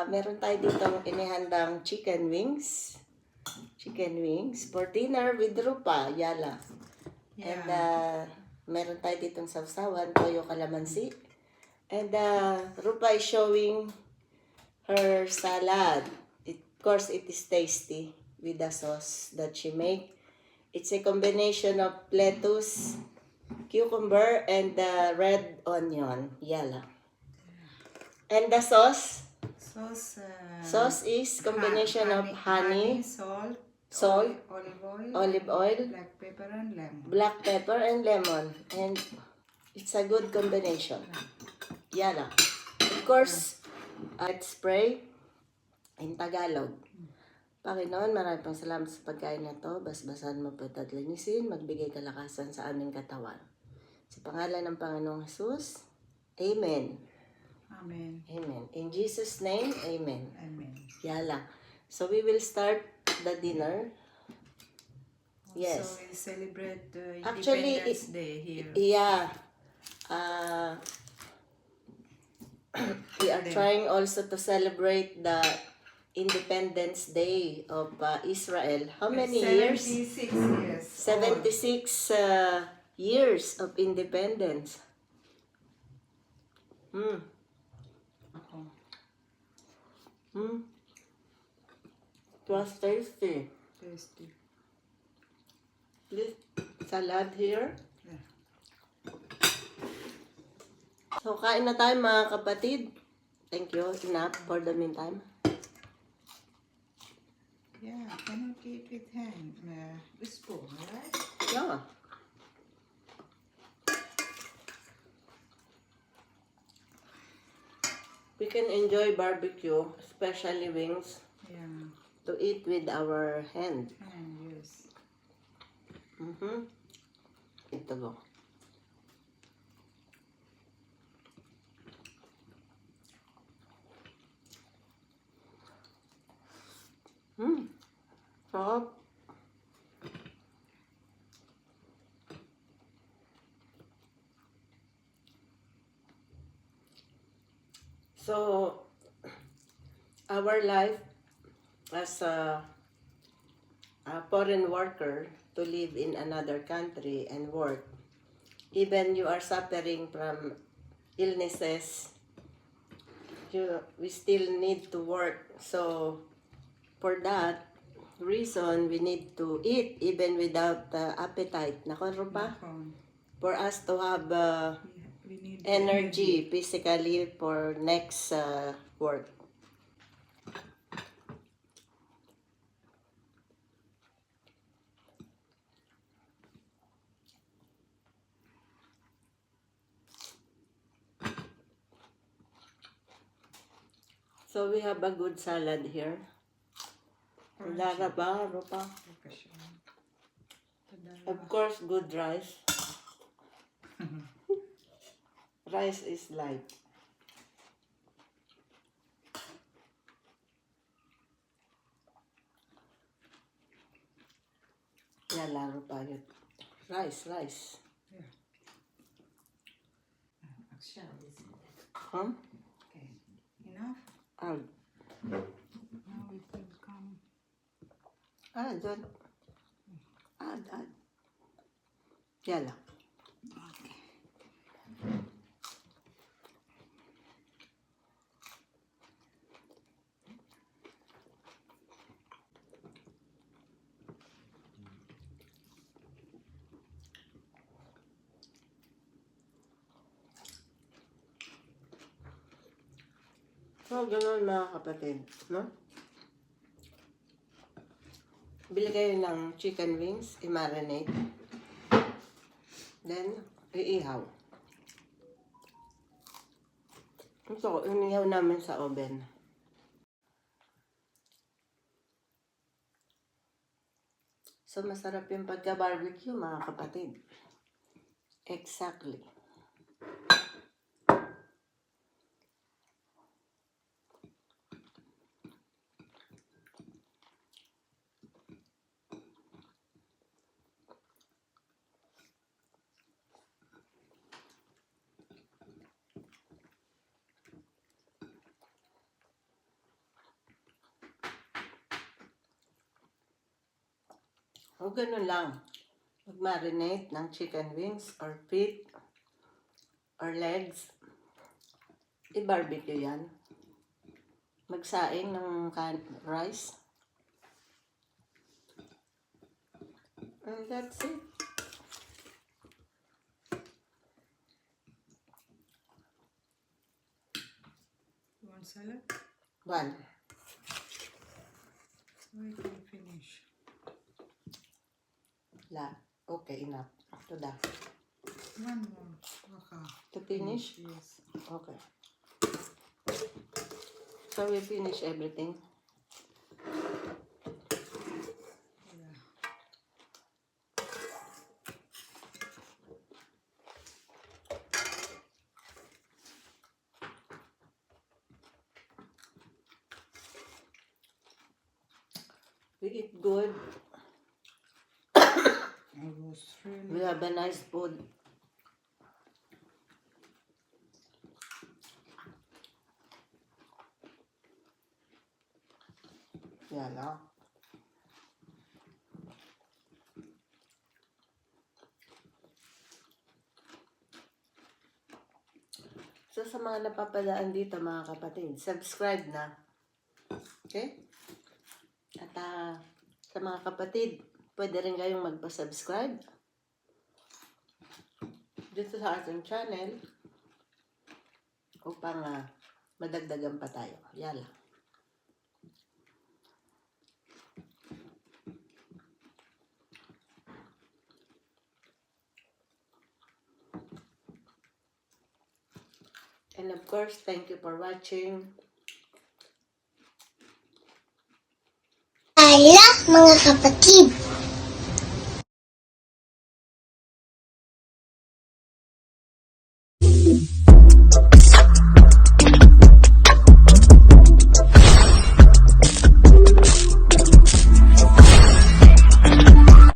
Meron tayo dito inihandang chicken wings. Chicken wings for dinner with Rupa, Yala. Yeah. And meron tayo ditong sawsawan, toyo kalamansi. And Rupa is showing her salad. Of course, it is tasty with the sauce that she make. It's a combination of lettuce, cucumber, and red onion. Yala. And the sauce? Sauce is combination of honey, salt, olive oil, black pepper and lemon. And it's a good combination. Yala. Of course, let's pray in Tagalog. Panginoon, marami pang salamat sa pagkain na to. Basbasan mo po at linisin, magbigay kalakasan sa aming katawan. Sa pangalan ng Panginoong Jesus, Amen. Amen. Amen. In Jesus' name, Amen. Amen. Yala. So we will start the dinner. Yes. So we celebrate Actually, Independence Day here. Yeah. We are trying also to celebrate the Independence Day of Israel. How many years? 76 years. 76 years of independence. It was tasty. Tasty. This salad here. Yeah. So, kain na tayo mga kapatid. Thank you. Enough for the meantime. Yeah, cannot eat with hand, with spoon, right? Yeah. We can enjoy barbecue, especially wings, Yeah. to eat with our hand. And yes. Ito go. Sarap. So, our life as a foreign worker to live in another country and work, even you are suffering from illnesses, we still need to work. So, for that reason, we need to eat even without appetite. Nako, Rupa? For us to have We need energy physically for next work. So we have a good salad here. Lara ba, Rupa? Of course, good rice. Rice is light. Yeah, laro pa yun. Rice. Yeah. Actually, Huh? okay. Enough? Add. Now it will come. Add. Add. Yala. Okay. So, ganun mga kapatid, no? Bili kayo ng chicken wings, i-marinate. Then, iihaw. Ito, inihaw namin sa oven. So, masarap yung pagka-barbecue, mga kapatid. Exactly. O ganun lang. Mag-marinate ng chicken wings or feet or legs. I-barbecue yan. Magsaing ng rice. And that's it. You want salad? One. So I can finish. Okay, enough. To that. One more. Okay. To finish? Yes. Okay. So we finish everything. Yeah. We eat good. I was really. We have a nice food. Yan lang. So sa mga napapadaan dito mga kapatid, subscribe na. Okay? At sa mga kapatid, pwede rin kayong magpa-subscribe dito sa ating channel upang madagdagan pa tayo. Yan lang. And of course, thank you for watching. Ala, mga kapatid!